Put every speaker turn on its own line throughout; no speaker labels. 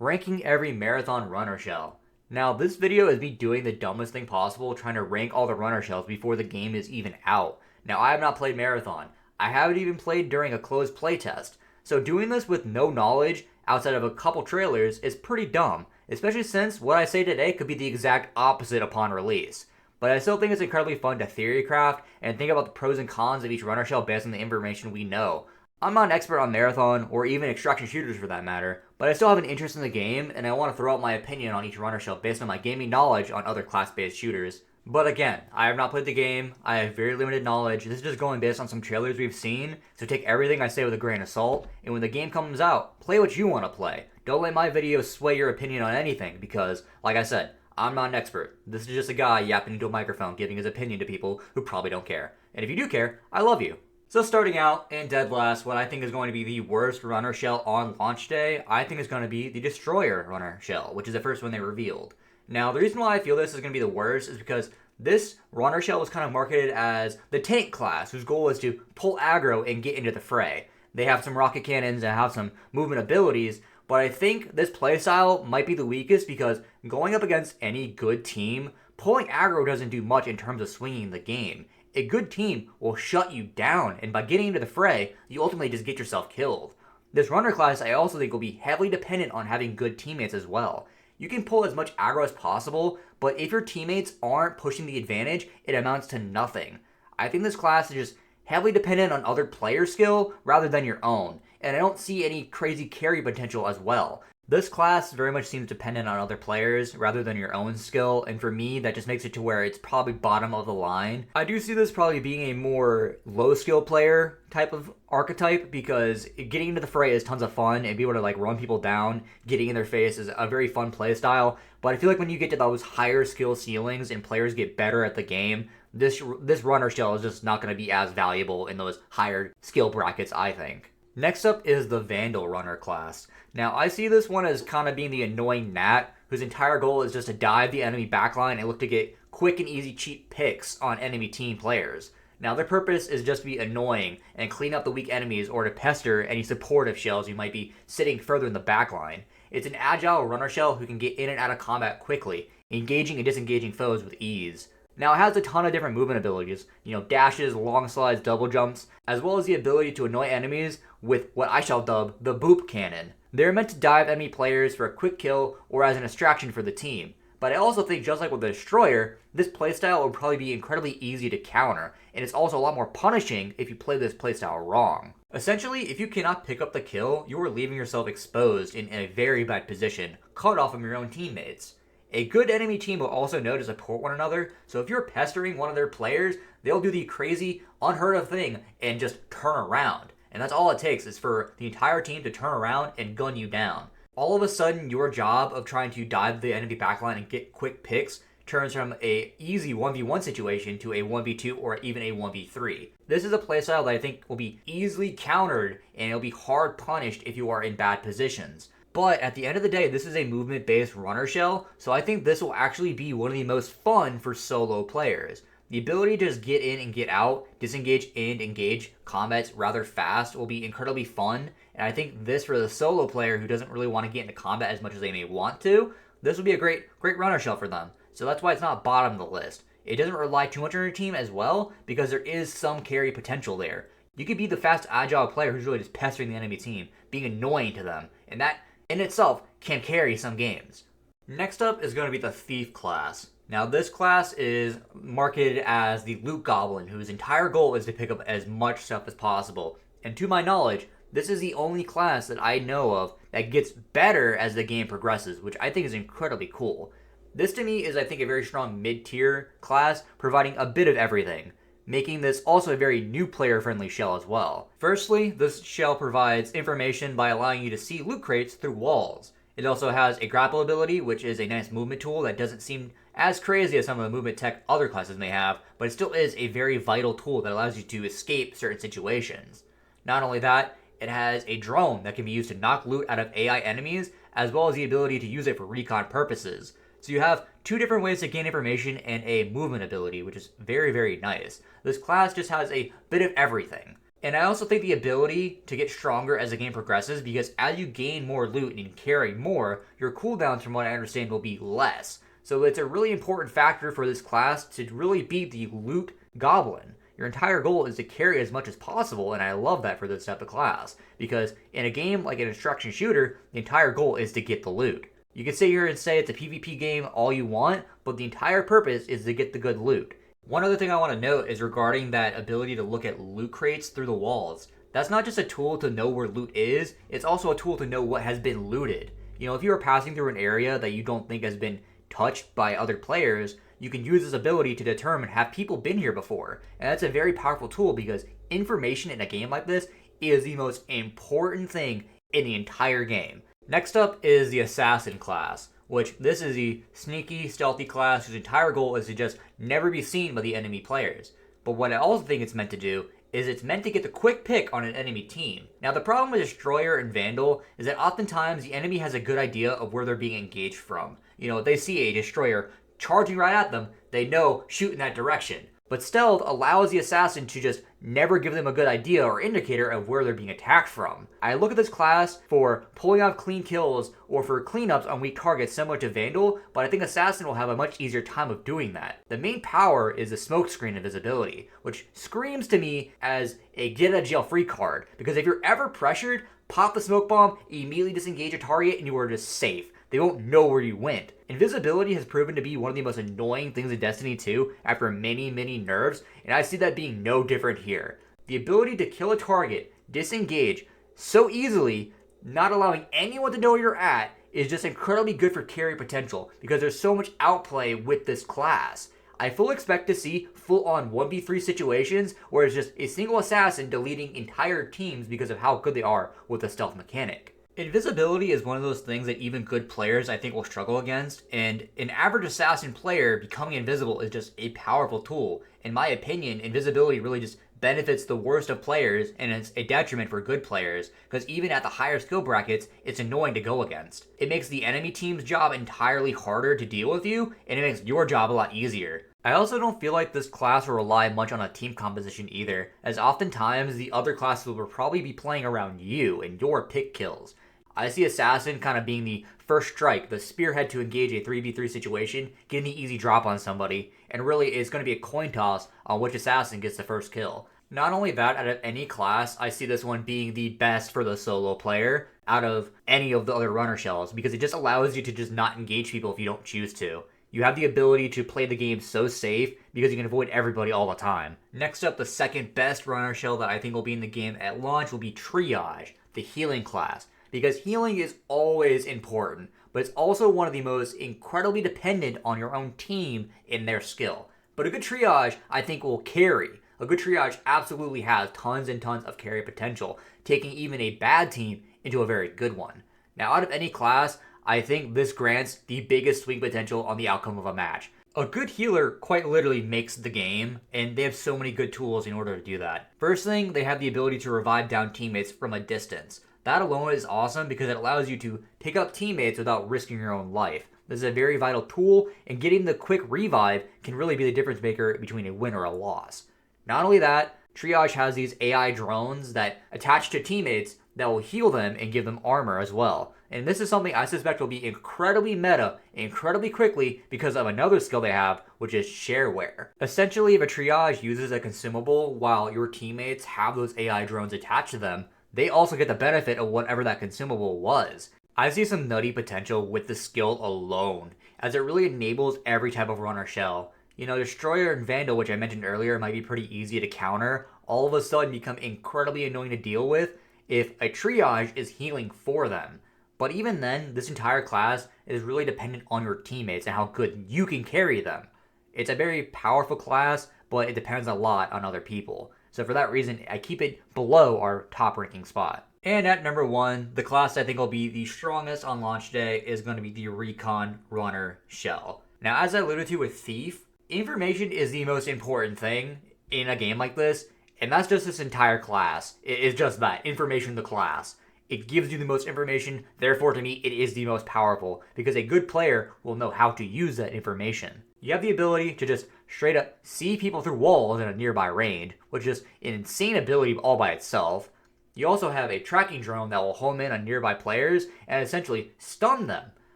Ranking every marathon runner shell. Now, this video is me doing the dumbest thing possible, trying to rank all the runner shells before the game is even out. Now, I have not played marathon. I haven't even played during a closed playtest. So doing this with no knowledge outside of a couple trailers is pretty dumb, especially since what I say today could be the exact opposite upon release. But I still think it's incredibly fun to theorycraft and think about the pros and cons of each runner shell based on the information we know. I'm not an expert on marathon or even extraction shooters for that matter, but I still have an interest in the game and I want to throw out my opinion on each runner shell based on my gaming knowledge on other class-based shooters. But again, I have not played the game, I have very limited knowledge, this is just going based on some trailers we've seen, so take everything I say with a grain of salt, and when the game comes out, play what you want to play. Don't let my videos sway your opinion on anything, because, like I said, I'm not an expert. This is just a guy yapping into a microphone giving his opinion to people who probably don't care. And if you do care, I love you. So starting out, in dead last, what I think is going to be the worst runner shell on launch day, I think is going to be the Destroyer runner shell, which is the first one they revealed. Now, the reason why I feel this is going to be the worst is because this runner shell was kind of marketed as the tank class, whose goal is to pull aggro and get into the fray. They have some rocket cannons and have some movement abilities, but I think this playstyle might be the weakest because going up against any good team, pulling aggro doesn't do much in terms of swinging the game. A good team will shut you down, and by getting into the fray, you ultimately just get yourself killed. This runner class I also think will be heavily dependent on having good teammates as well. You can pull as much aggro as possible, but if your teammates aren't pushing the advantage, it amounts to nothing. I think this class is just heavily dependent on other player skill rather than your own, and I don't see any crazy carry potential as well. This class very much seems dependent on other players rather than your own skill, and for me, that just makes it to where it's probably bottom of the line. I do see this probably being a more low skill player type of archetype because getting into the fray is tons of fun and be able to like run people down, getting in their face is a very fun play style. But I feel like when you get to those higher skill ceilings and players get better at the game, this runner shell is just not going to be as valuable in those higher skill brackets, I think. Next up is the Vandal runner class. Now, I see this one as kind of being the annoying gnat, whose entire goal is just to dive the enemy backline and look to get quick and easy cheap picks on enemy team players. Now, their purpose is just to be annoying and clean up the weak enemies or to pester any supportive shells who might be sitting further in the backline. It's an agile runner shell who can get in and out of combat quickly, engaging and disengaging foes with ease. Now, it has a ton of different movement abilities, dashes, long slides, double jumps, as well as the ability to annoy enemies with what I shall dub the boop cannon. They're meant to dive enemy players for a quick kill or as an distraction for the team. But I also think, just like with the Destroyer, this playstyle will probably be incredibly easy to counter, and it's also a lot more punishing if you play this playstyle wrong. Essentially, if you cannot pick up the kill, you are leaving yourself exposed in a very bad position, cut off from your own teammates. A good enemy team will also know to support one another, so if you're pestering one of their players, they'll do the crazy, unheard of thing and just turn around. And that's all it takes is for the entire team to turn around and gun you down. All of a sudden, your job of trying to dive the enemy backline and get quick picks turns from a easy 1v1 situation to a 1v2 or even a 1v3. This is a playstyle that I think will be easily countered and it'll be hard punished if you are in bad positions. But at the end of the day, this is a movement-based runner shell, so I think this will actually be one of the most fun for solo players. The ability to just get in and get out, disengage and engage combats rather fast will be incredibly fun, and I think this for the solo player who doesn't really want to get into combat as much as they may want to, this will be a great runner shell for them. So that's why it's not bottom of the list. It doesn't rely too much on your team as well, because there is some carry potential there. You could be the fast, agile player who's really just pestering the enemy team, being annoying to them, and that in itself can carry some games. Next up is going to be the Thief class. Now, this class is marketed as the loot goblin, whose entire goal is to pick up as much stuff as possible. And to my knowledge, this is the only class that I know of that gets better as the game progresses, which I think is incredibly cool. This to me is, I think, a very strong mid-tier class, providing a bit of everything, making this also a very new player-friendly shell as well. Firstly, this shell provides information by allowing you to see loot crates through walls. It also has a grapple ability, which is a nice movement tool that doesn't seem as crazy as some of the movement tech other classes may have, but it still is a very vital tool that allows you to escape certain situations. Not only that, it has a drone that can be used to knock loot out of AI enemies, as well as the ability to use it for recon purposes. So you have two different ways to gain information and a movement ability, which is very, very nice. This class just has a bit of everything. And I also think the ability to get stronger as the game progresses, because as you gain more loot and carry more, your cooldowns, from what I understand, will be less. So it's a really important factor for this class to really beat the loot goblin. Your entire goal is to carry as much as possible, and I love that for this type of class, because in a game like an instruction shooter, the entire goal is to get the loot. You can sit here and say it's a PvP game all you want, but the entire purpose is to get the good loot. One other thing I want to note is regarding that ability to look at loot crates through the walls. That's not just a tool to know where loot is, it's also a tool to know what has been looted. You know, if you are passing through an area that you don't think has been touched by other players, you can use this ability to determine, have people been here before? And that's a very powerful tool, because information in a game like this is the most important thing in the entire game. Next up is the Assassin class, which this is the sneaky, stealthy class whose entire goal is to just never be seen by the enemy players. But what I also think it's meant to do is it's meant to get the quick pick on an enemy team. Now the problem with Destroyer and Vandal is that oftentimes the enemy has a good idea of where they're being engaged from. You know, if they see a Destroyer charging right at them, they know shoot in that direction. But Stealth allows the Assassin to just never give them a good idea or indicator of where they're being attacked from. I look at this class for pulling off clean kills or for cleanups on weak targets similar to Vandal, but I think Assassin will have a much easier time of doing that. The main power is the smokescreen invisibility, which screams to me as a get out of jail free card, because if you're ever pressured, pop the smoke bomb, immediately disengage a target, and you are just safe. They won't know where you went. Invisibility has proven to be one of the most annoying things in Destiny 2 after many nerfs, and I see that being no different here. The ability to kill a target, disengage so easily, not allowing anyone to know where you're at, is just incredibly good for carry potential, because there's so much outplay with this class. I fully expect to see full-on 1v3 situations where it's just a single assassin deleting entire teams because of how good they are with the stealth mechanic. Invisibility is one of those things that even good players I think will struggle against, and an average assassin player becoming invisible is just a powerful tool. In my opinion, invisibility really just benefits the worst of players, and it's a detriment for good players, because even at the higher skill brackets, it's annoying to go against. It makes the enemy team's job entirely harder to deal with you, and it makes your job a lot easier. I also don't feel like this class will rely much on a team composition either, as oftentimes the other classes will probably be playing around you and your pick kills. I see Assassin kind of being the first strike, the spearhead to engage a 3v3 situation, getting the easy drop on somebody, and really it's going to be a coin toss on which Assassin gets the first kill. Not only that, out of any class, I see this one being the best for the solo player out of any of the other runner shells, because it just allows you to just not engage people if you don't choose to. You have the ability to play the game so safe because you can avoid everybody all the time. Next up, the second best runner shell that I think will be in the game at launch will be Triage, the healing class. Because healing is always important, but it's also one of the most incredibly dependent on your own team in their skill. But a good triage, I think, will carry. A good triage absolutely has tons and tons of carry potential, taking even a bad team into a very good one. Now, out of any class, I think this grants the biggest swing potential on the outcome of a match. A good healer quite literally makes the game, and they have so many good tools in order to do that. First thing, they have the ability to revive down teammates from a distance. That alone is awesome because it allows you to pick up teammates without risking your own life. This is a very vital tool, and getting the quick revive can really be the difference maker between a win or a loss. Not only that, Triage has these AI drones that attach to teammates that will heal them and give them armor as well. And this is something I suspect will be incredibly meta, incredibly quickly, because of another skill they have, which is shareware. Essentially, if a Triage uses a consumable while your teammates have those AI drones attached to them, they also get the benefit of whatever that consumable was. I see some nutty potential with the skill alone, as it really enables every type of runner shell. You know, Destroyer and Vandal, which I mentioned earlier, might be pretty easy to counter, all of a sudden become incredibly annoying to deal with if a Triage is healing for them. But even then, this entire class is really dependent on your teammates and how good you can carry them. It's a very powerful class, but it depends a lot on other people. So for that reason, I keep it below our top ranking spot. And at number 1, the class I think will be the strongest on launch day is going to be the Recon Runner Shell. Now, as I alluded to with Thief, information is the most important thing in a game like this, and that's just this entire class. It is just that, information in the class. It gives you the most information, therefore to me it is the most powerful, because a good player will know how to use that information. You have the ability to just straight up see people through walls in a nearby range, which is an insane ability all by itself. You also have a tracking drone that will home in on nearby players and essentially stun them.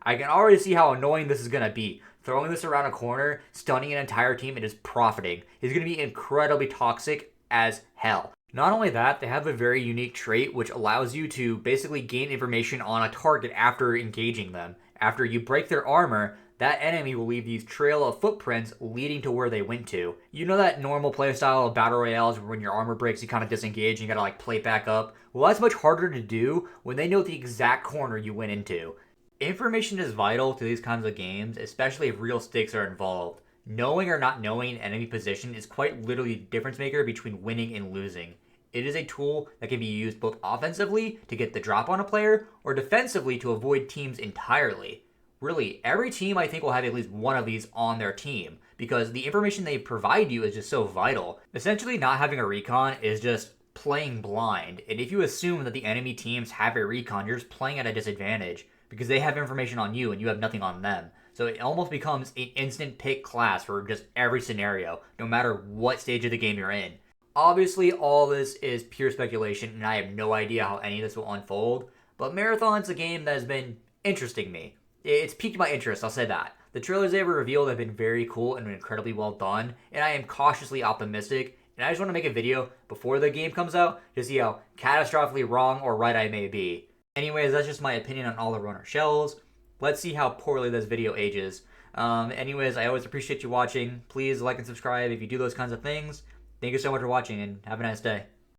I can already see how annoying this is going to be. Throwing this around a corner, stunning an entire team, and just profiting is going to be incredibly toxic as hell. Not only that, they have a very unique trait which allows you to basically gain information on a target after engaging them. After you break their armor, that enemy will leave these trail of footprints leading to where they went to. You know that normal playstyle of battle royales where when your armor breaks you kind of disengage and you gotta like play it back up? Well, that's much harder to do when they know the exact corner you went into. Information is vital to these kinds of games, especially if real stakes are involved. Knowing or not knowing enemy position is quite literally the difference maker between winning and losing. It is a tool that can be used both offensively to get the drop on a player or defensively to avoid teams entirely. Really, every team I think will have at least one of these on their team because the information they provide you is just so vital. Essentially, not having a recon is just playing blind, and if you assume that the enemy teams have a recon, you're just playing at a disadvantage because they have information on you and you have nothing on them. So it almost becomes an instant pick class for just every scenario, no matter what stage of the game you're in. Obviously, all this is pure speculation, and I have no idea how any of this will unfold, but Marathon's a game that has been interesting me. It's piqued my interest, I'll say that. The trailers they ever revealed have been very cool and incredibly well done, and I am cautiously optimistic, and I just want to make a video before the game comes out to see how catastrophically wrong or right I may be. Anyways, that's just my opinion on all the runner shells. Let's see how poorly this video ages. Anyways, I always appreciate you watching. Please like and subscribe if you do those kinds of things. Thank you so much for watching, and have a nice day.